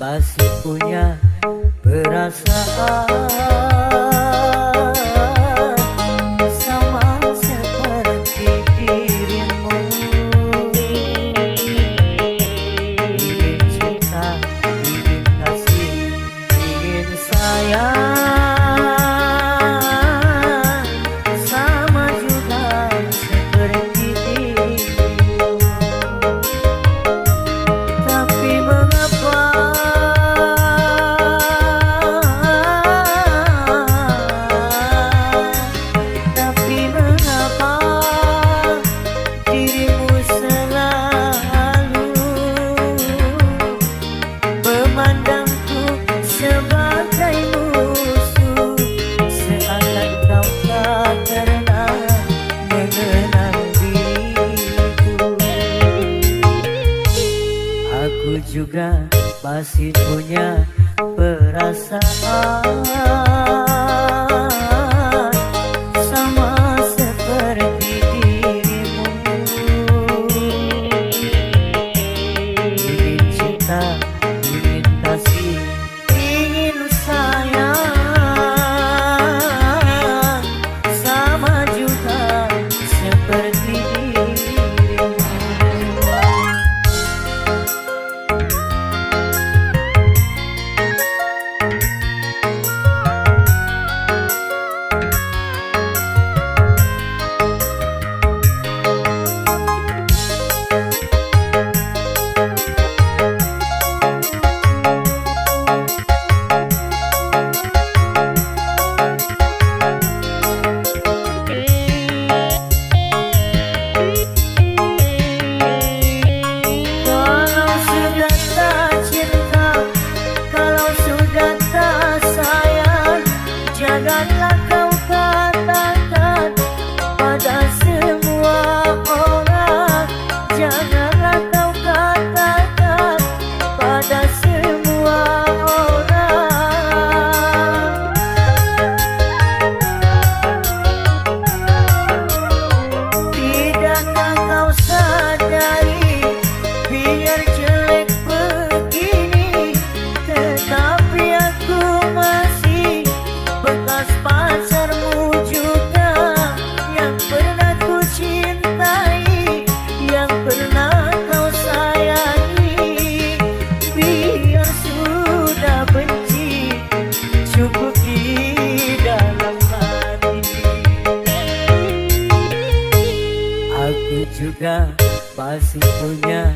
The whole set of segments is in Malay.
masih punya perasaan sama seperti dirimu. Ingin cinta, ingin kasih, ingin sayang sama juga seperti dirimu. Tapi mengapa dirimu selalu memandangku sebagai musuh, seakan kau tak pernah mengenal diriku. Aku juga masih punya perasaan sama seperti dirimu. Ingin cinta, ingin kasih, ingin sayang sama juga seperti dirimu. Janganlah kau katakan pada semua orang, janganlah kau katakan pada semua orang. Tidakkah kau sadari biar jelek begini, tetapi aku masih bekas pacarmu juga, yang pernah ku cintai, yang pernah kau sayangi. Biar sudah benci, cukup di dalam hati. Aku juga masih punya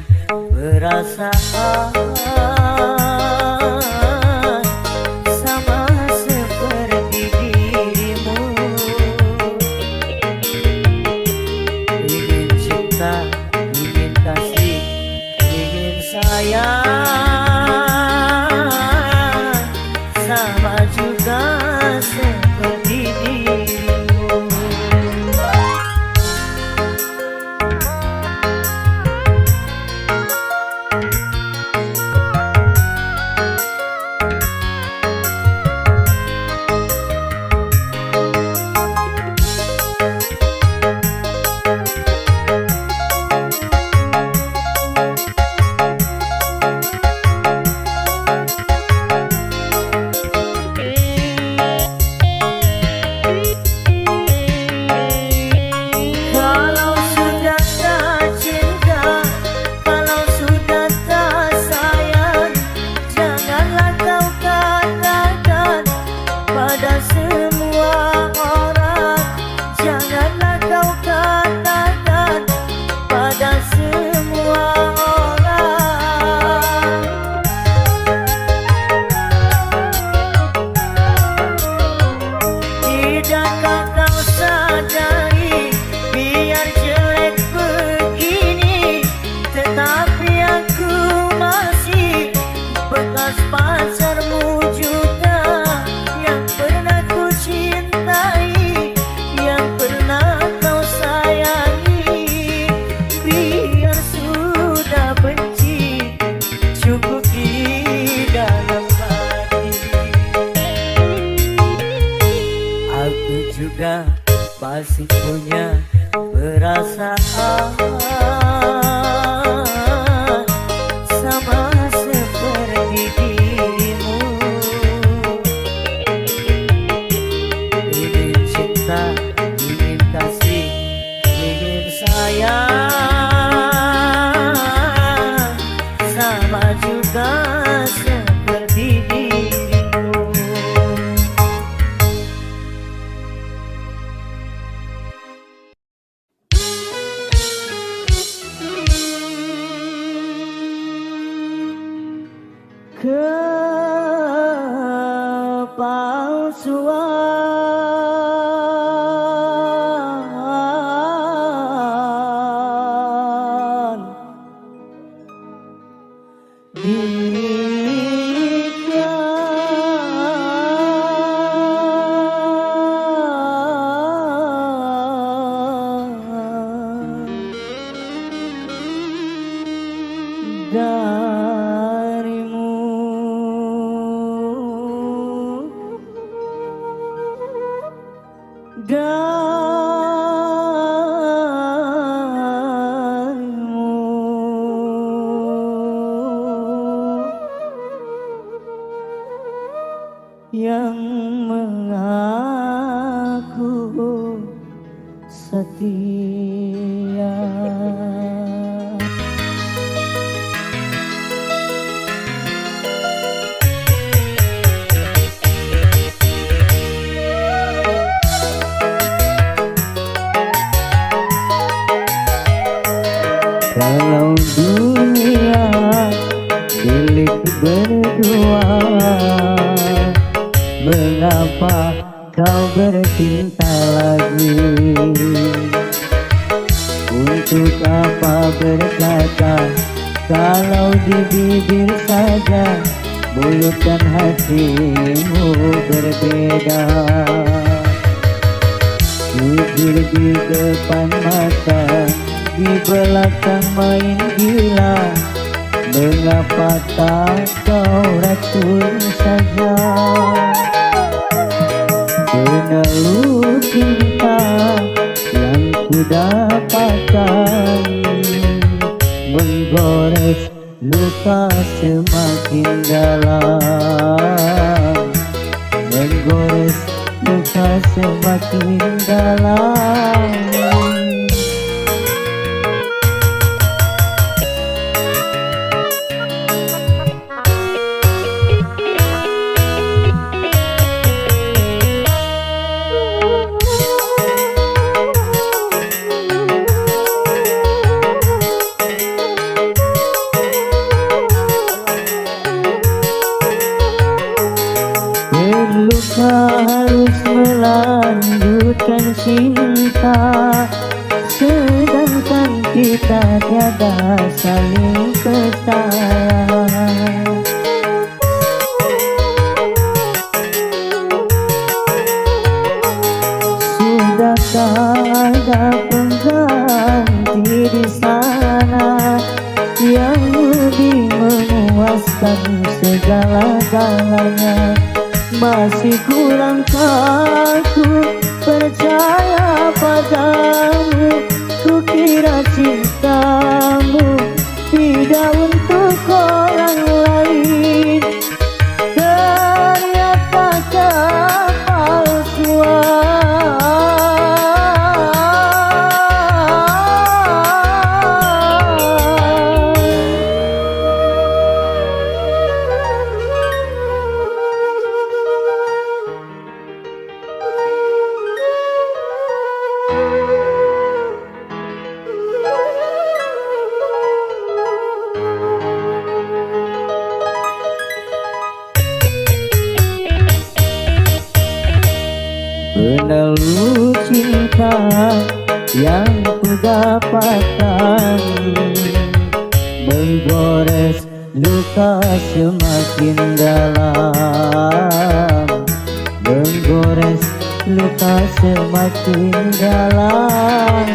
perasaan sama seperti dirimu. Ingin cinta, ingin kasih, ingin sayang sama juga seperti dirimu. Tidakkah kau sadari biar jelek begini, tetapi aku masih bekas pacarmu juga, yang pernah ku cintai, yang pernah kau sayangi. Biar sudah benci, cukup di dalam hati. Aku juga masih punya perasaan sama seperti dia. kepalsuan darimu, yang mengaku setia. Kalau dunia milik berdua, mengapa kau bercinta lagi? Untuk apa berkata kalau di bibir saja mulut dan hatimu berbeda? Jujur di depan mata, di belakang main gila. Mengapa tak kau racun saja? Peneluh cinta yang ku dapatkan menggores luka semakin dalam, menggores luka semakin dalam. Terluka harus melanjutkan cinta, sedangkan kita tiada saling percaya. Sudahkah ada pengganti di sana yang lebih memuaskan segala-galanya? Masih kurangkah ku percaya padamu? Ku kira cintamu tidak untuk orang lain, ternyata kepalsuan. Peneluh cinta yang ku dapatkan menggores luka semakin dalam, menggores luka semakin dalam.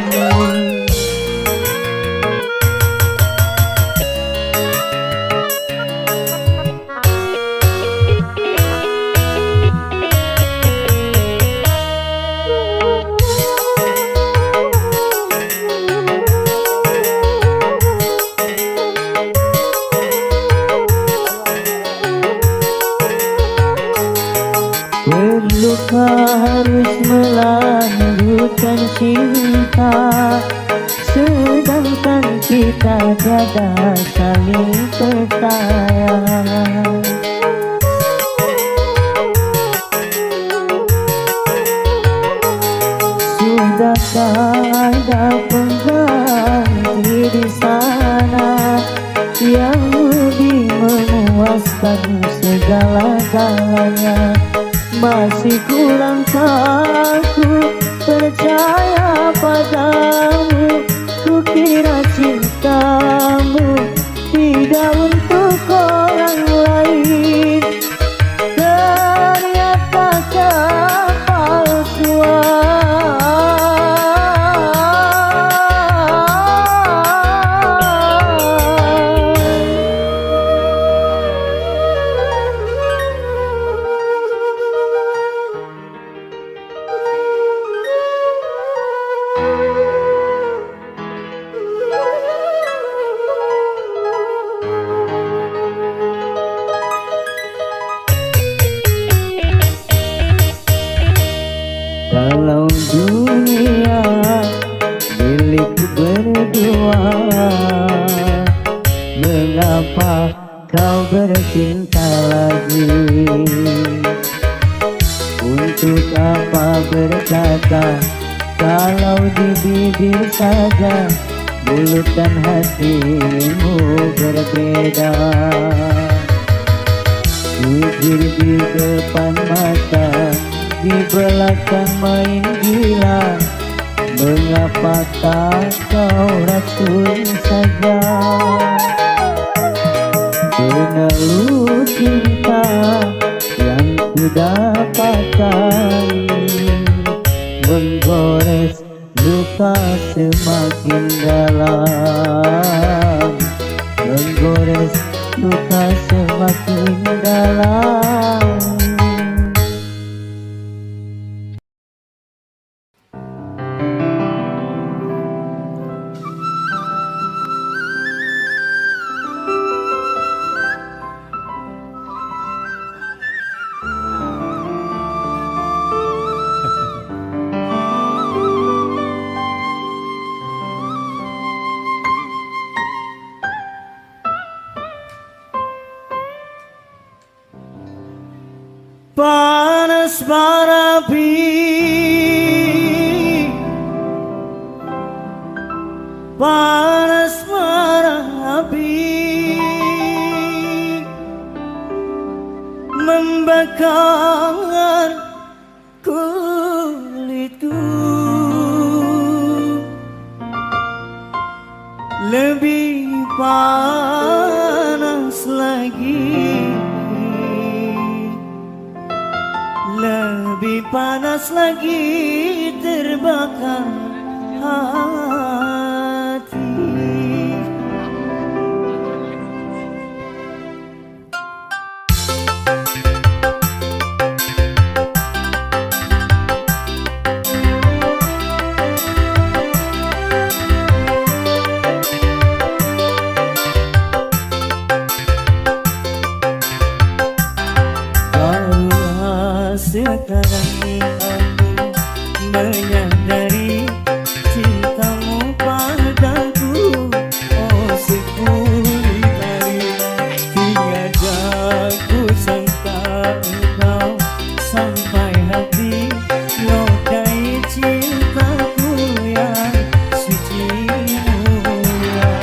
Terluka harus melanjutkan cinta, sedangkan kita tiada saling percaya. Sudahkah ada pengganti di sana yang lebih memuaskan segala-galanya. Masih kurang aku percaya padamu. Kukira cintamu tidak untuk orang lain, ternyata dalam dunia milik berdua, mengapa kau bercinta lagi? Untuk apa berkata kalau di bibir saja mulut dan hatimu berbeda? Jujur di depan mata, di belakang main gila. Mengapa tak kau racun saja? Peneluh cinta yang ku dapatkan menggores luka semakin dalam, menggores luka semakin dalam. Panas bara api, panas bara api, membakar kulitku. Lebih panas lagi, lebih panas lagi terbakar hati. Sekarang aku menyadari cintamu padaku, oh sekuli kali tiada ku sangka engkau sampai hati nokai cintaku yang suci mulia.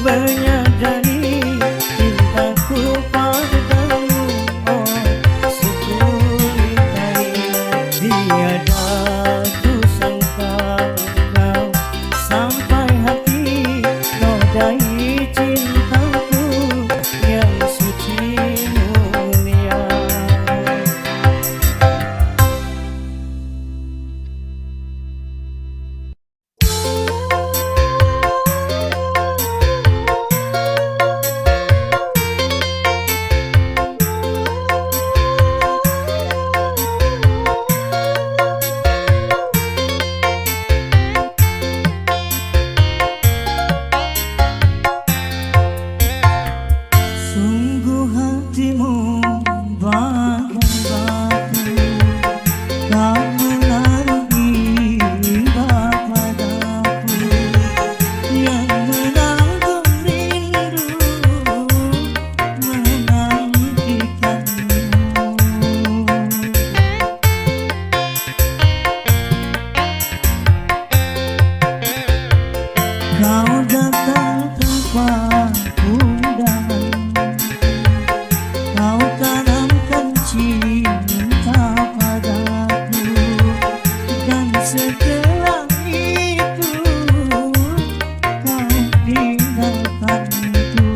menyadari cintaku padamu. Oh Sukulitari, tiada ku sangka kau sampai hati nodai cintaku yang suci mulia. Sungguh hatimu bagai batu, kau menaruh iba padaku, yang menanggung rindu menantikanmu. Kau datang tanpa undangan, kau tanamkan cinta padaku, dan setelah itu kau tinggalkanku.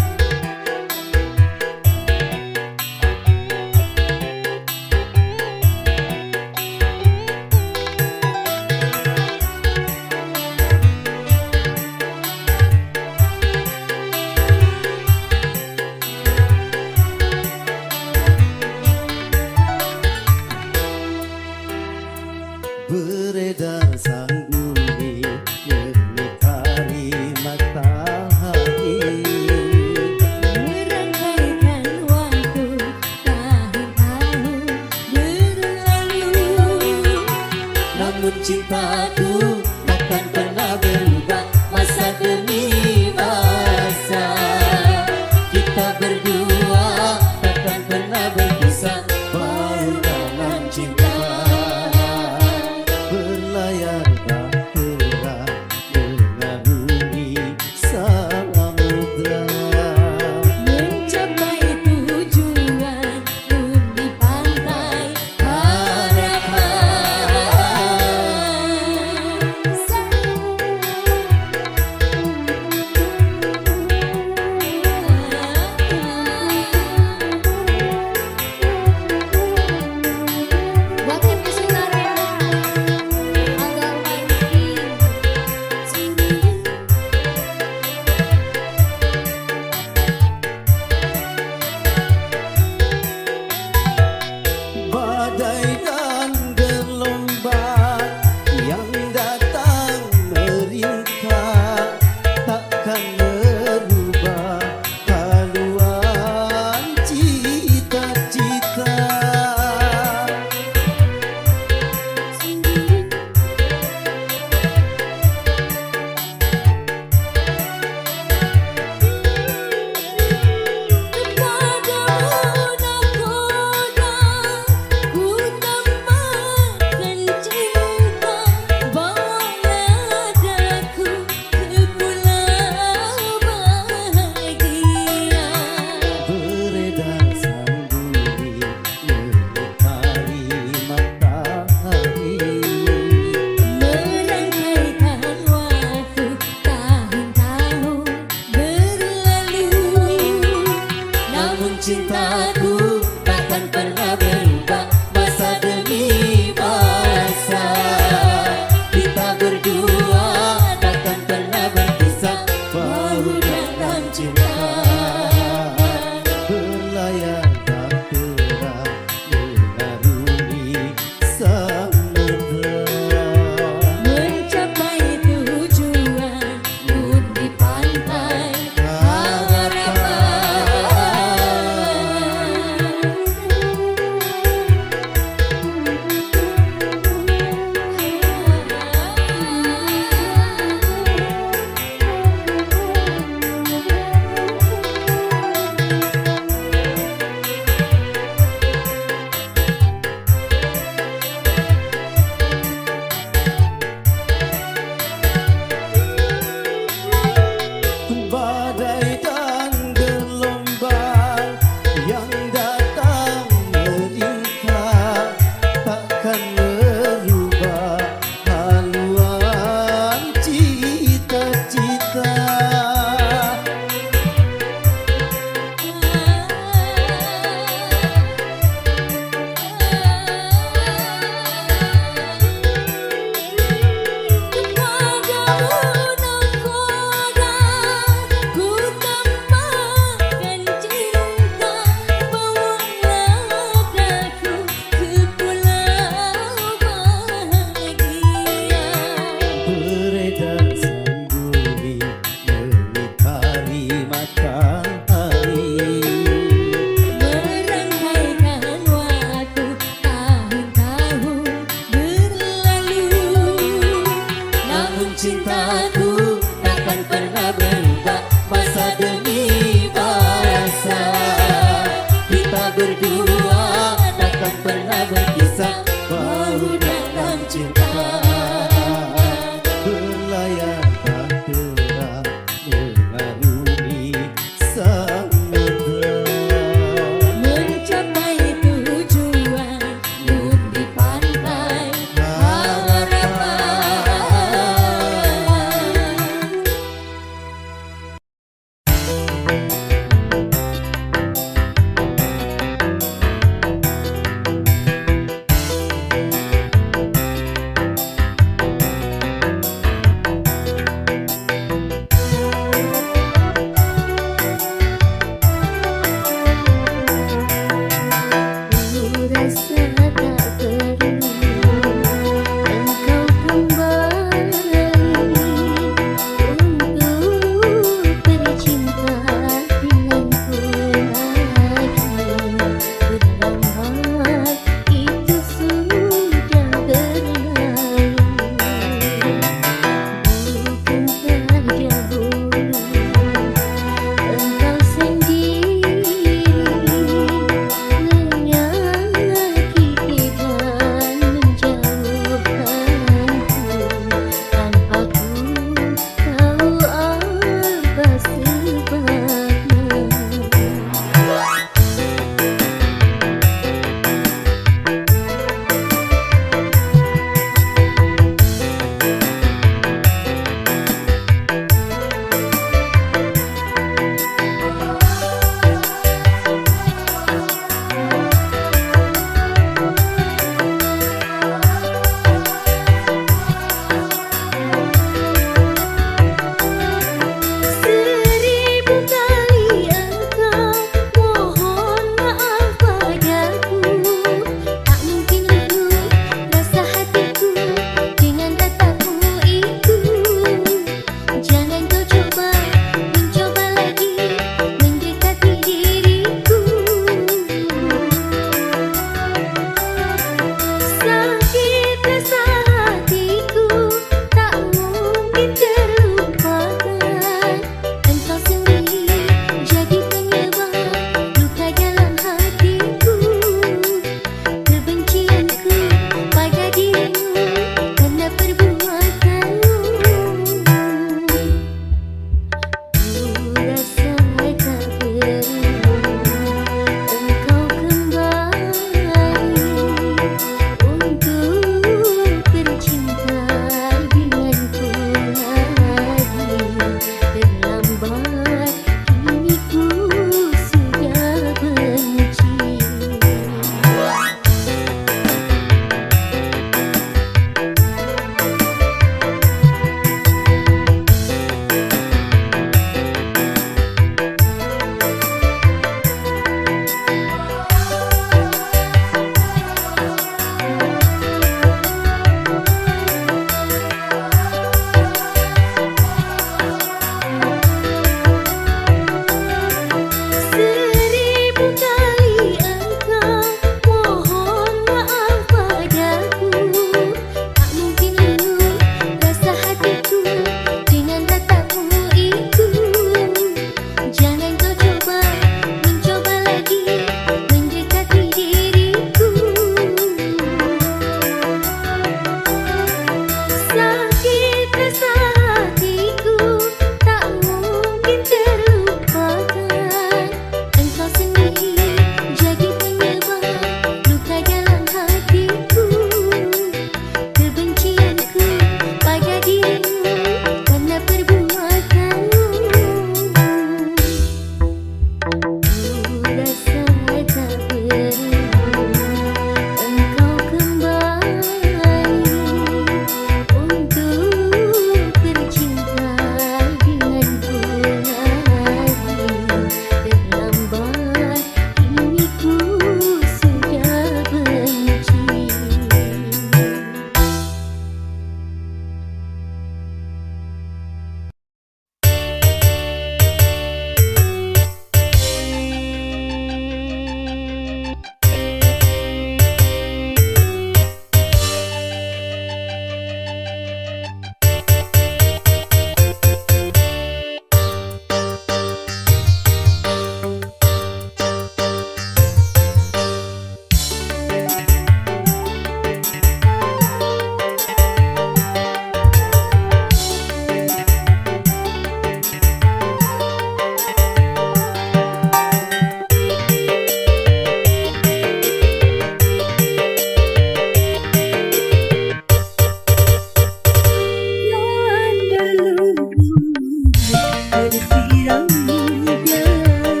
tersiram hujan,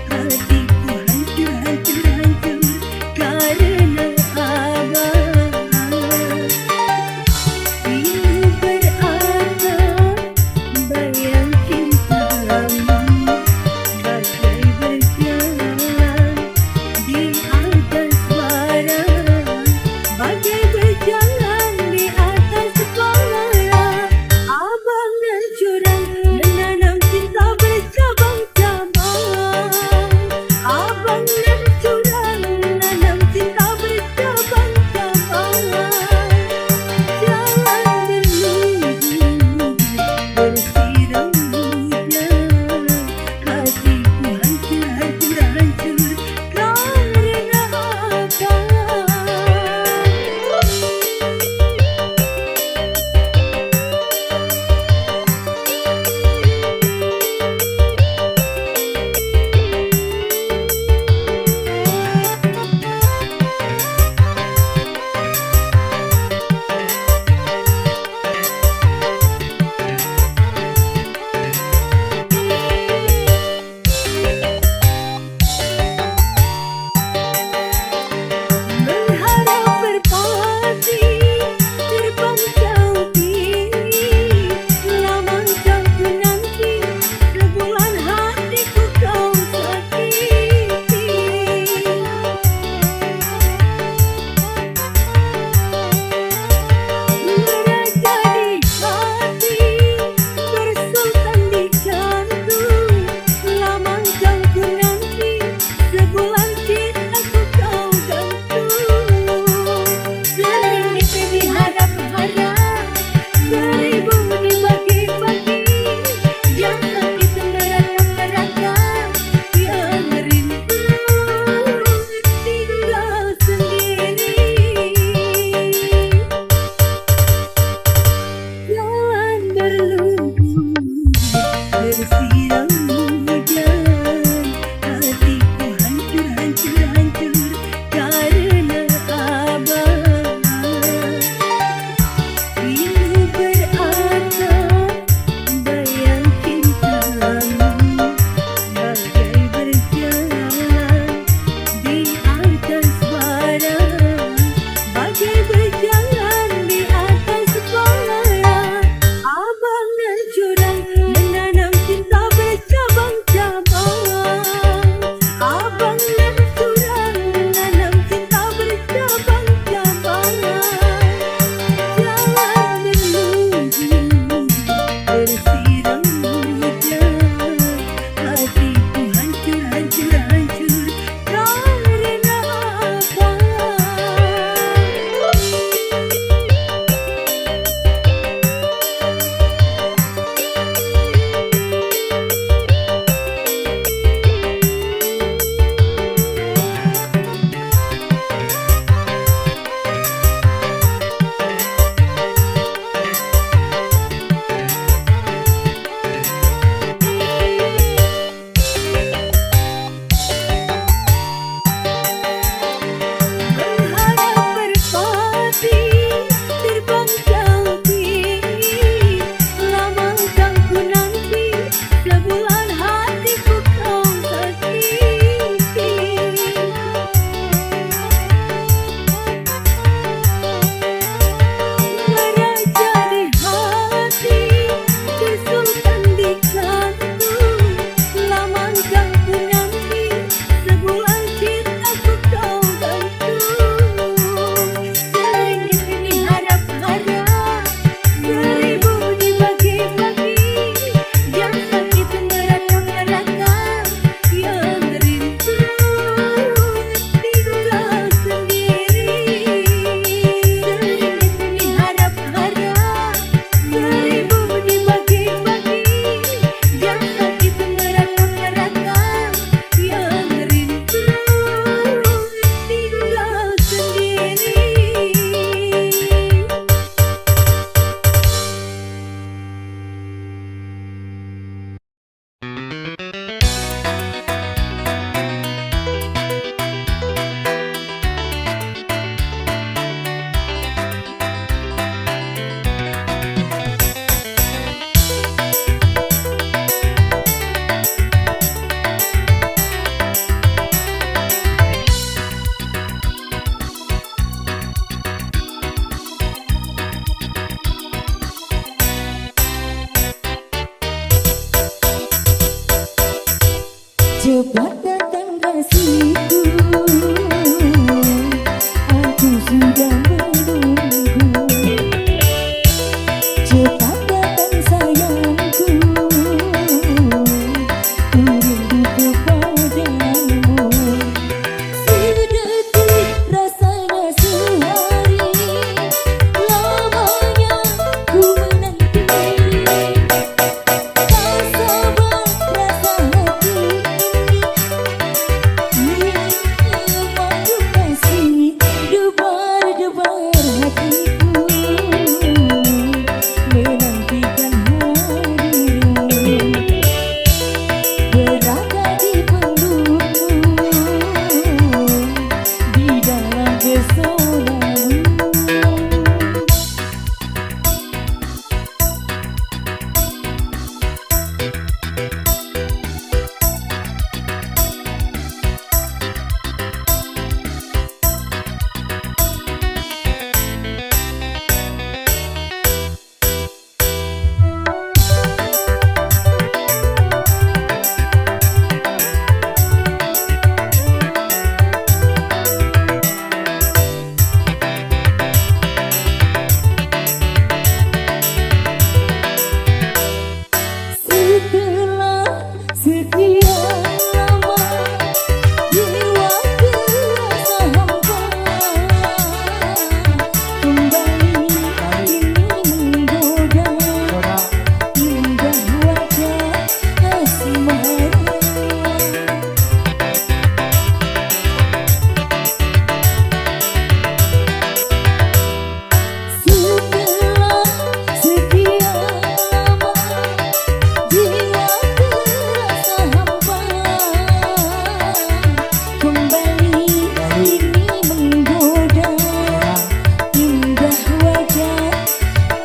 hatiku hancur, hancur, hancur karena abang. Rindu beratap bayang cintamu, bagai berjalan di atas bara, bagai berjalan di atas bara. Abang dan curang menanam cinta Cepat datang kasihku, aku sudah menunggu. Cepat datang sayangku, ku rindu kepadamu. Sedetik rasanya sehari, lamanya ku menanti. Tak sabar rasa hati ini, memandu kasih debar-debar hatiku, menantikan harimu. Berada di pelukmu, di dalam pesonamu. Setelah sekian lama jiwa terasa hampa, kembali ini menggoda indah wajah asmara. Setelah sekian lama jiwa terasa hampa, kembali ini menggoda indah wajah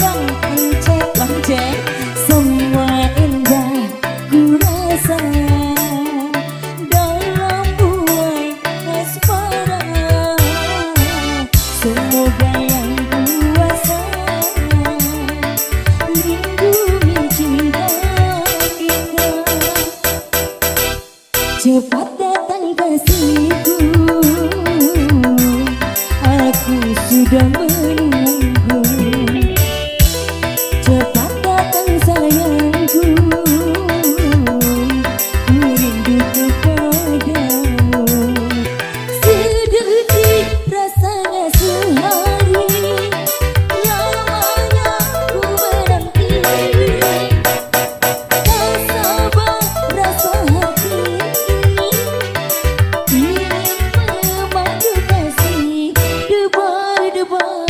Bang Encek. Semua indah ku rasa dalam buai asmara. Semoga yang kuasa lindungi cinta kita. Cepat datang kasihku, aku sudah menunggu. Cepat datang sayangku, ku rindu kepadamu. Sedetik rasanya sehari, lamanya ku menanti. Tak sabar rasa hati ini, memandu kasih debar-debar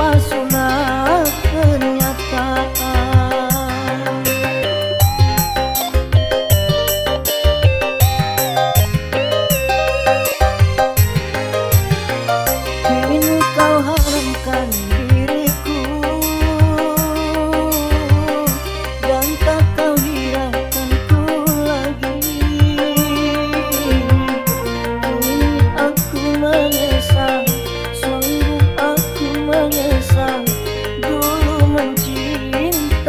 terpesona kenyataan. Kini kau haramkan diriku dan tak kau hiraukanku lagi. Kini aku menyesal, sungguh aku menyesal dulu mencintaimu.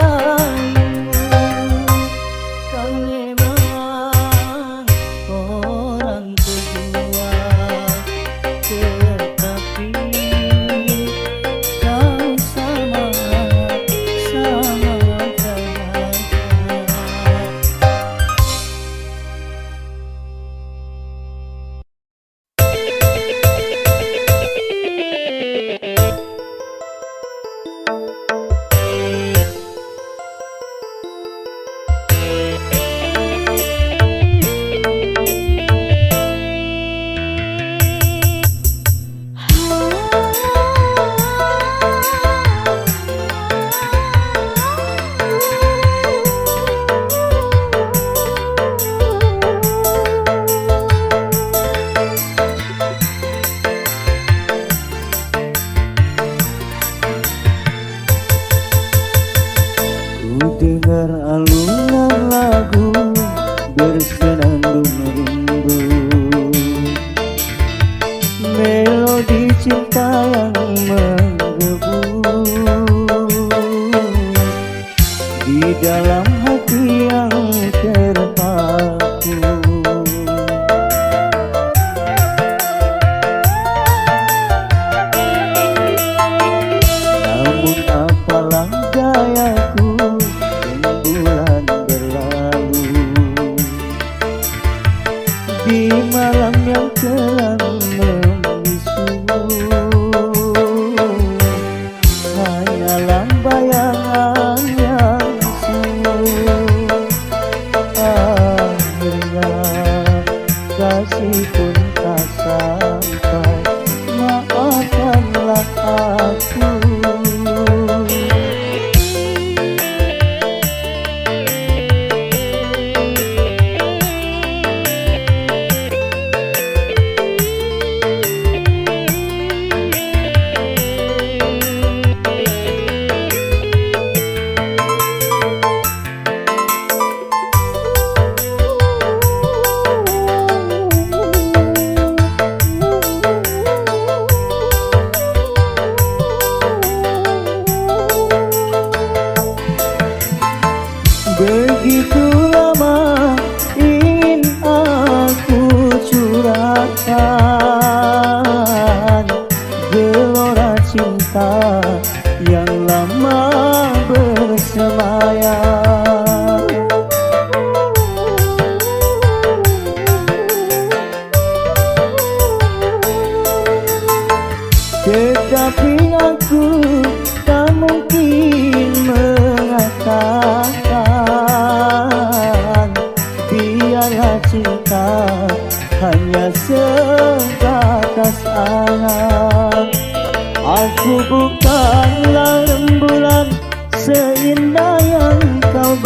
Kau memang orang kedua, tetapi kau sama-sama bahagia. Ku dengar alunan lagu bersenandung rindu, melodi cinta yang menggebu di dalam hati yang terpaku. Namun apalah dayaku, bulan berlalu di malam yang kelam membisu, hanyalah bayangan yang semu. Akhirnya kasih pun tak sampai, maafkanlah aku. Begitu lama ingin aku curahkan gelora cinta yang lama bersemayam. Tetapi aku tak mungkin mengatakan biarlah cinta hanya sebatas angan. Aku bukanlah rembulan seindah yang kau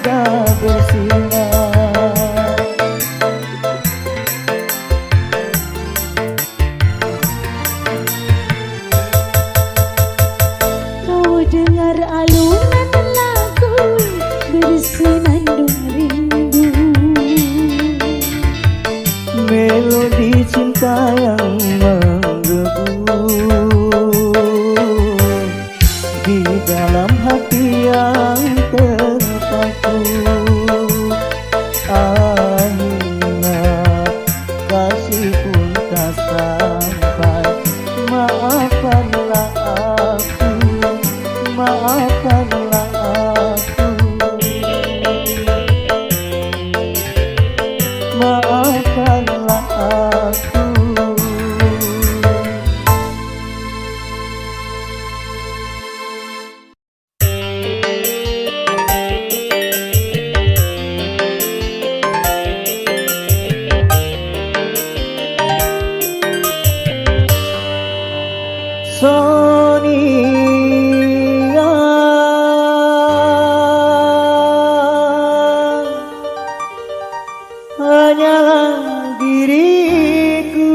pada bersinar. Kau dengar alunan lagu bersenandung rindu, Melodi cinta yang menggebu di dalam hati yang terpaku. Akhirnya kasih pun tak sampai. Maafkanlah aku, maafkanlah aku, maafkanlah aku. Sonia, hanyalah diriku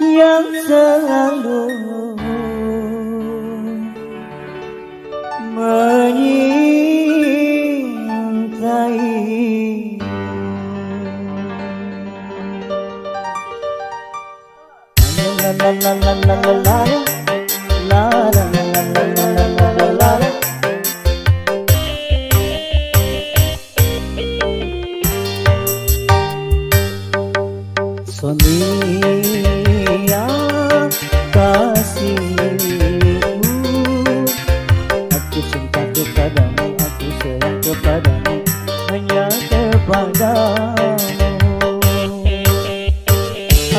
yang selalu menyintai. La la la la la la la la la la la la la la la. Sonia kasihku, aku cinta kepadamu, aku sayang kepadamu, hanya kepadamu.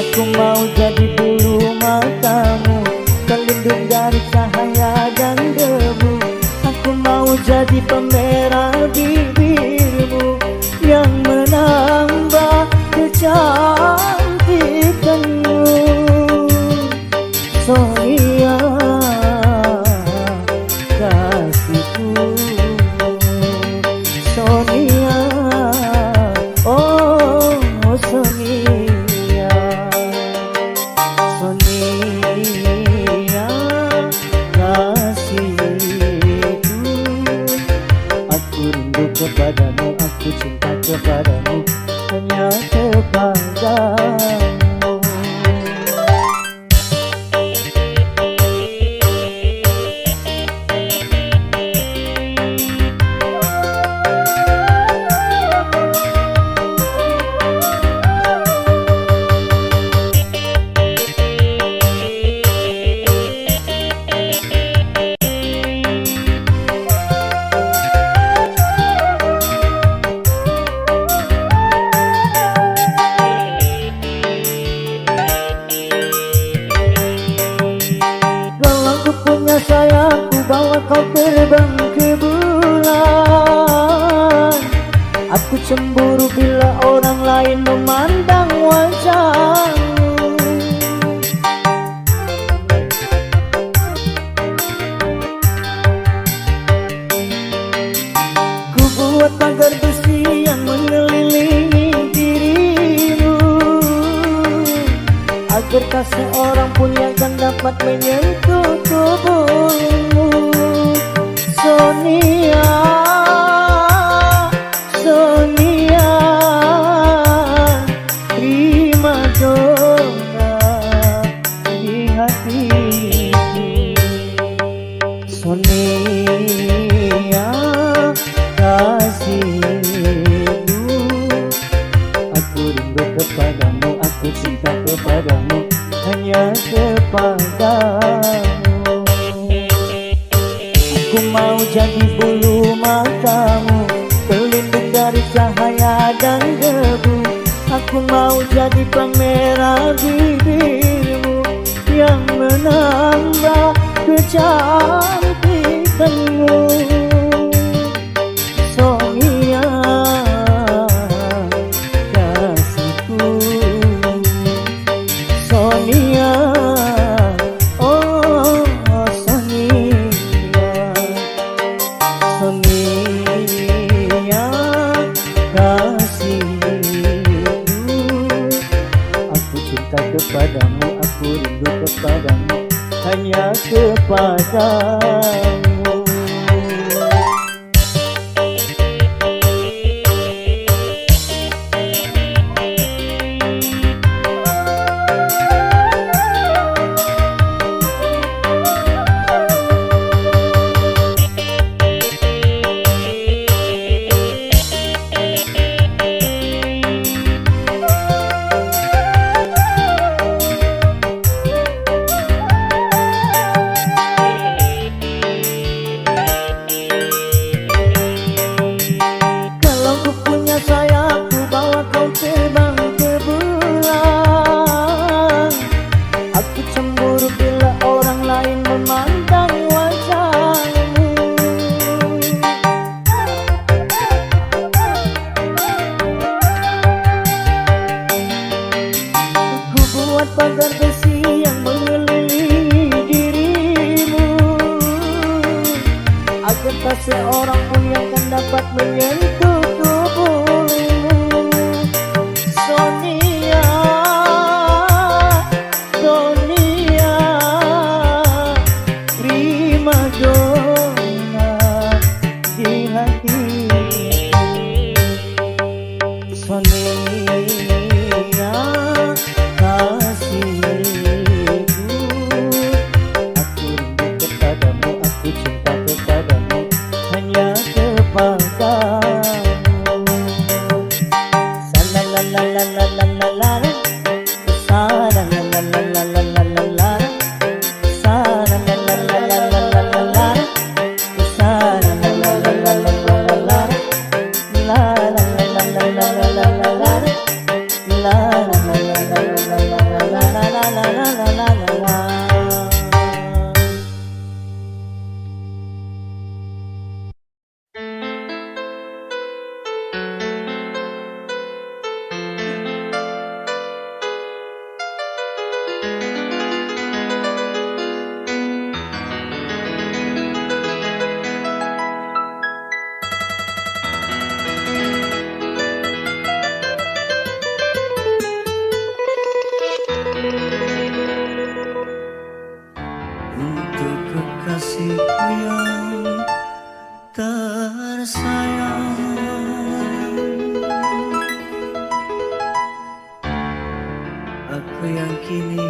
Aku mau jadi bulu matamu, terlindung dari cahaya dan debu. Aku mau jadi pemerah bibirmu yang menambah kecantikanmu. Sonia kasihku, Sonia, oh Sonia. Sonia kasihku, aku rindu kepadamu, aku cinta kepadamu, hanya kepadamu. Sayangku bawa kau terbang ke bulan. Aku cemburu bila orang lain memandang wajahmu. Ku buat pagar besi yang mengelilingi dirimu, agar tak seorang pun yang akan dapat menyentuh tubuhmu. Sonia, Sonia, prima donna di hatiku. Sonia kasihku, aku rindu kepadamu, aku cinta kepadamu, hanya kepadamu. Aku mau jadi bulu matamu, terlindung dari cahaya dan debu. Aku mau jadi pemerah bibirmu yang menambah kecantikanmu. Sonia kasihku, Sonia, oh Sonia. kepadamu, aku rindu kepadamu, hanya kepadamu. Pagar besi yang mengelilingi dirimu, agar tak seorang pun yang akan dapat menyentuh tubuhmu. Sonia, Sonia, prima donna di hati. Sonia, untuk kekasihku yang tersayang, aku yang kini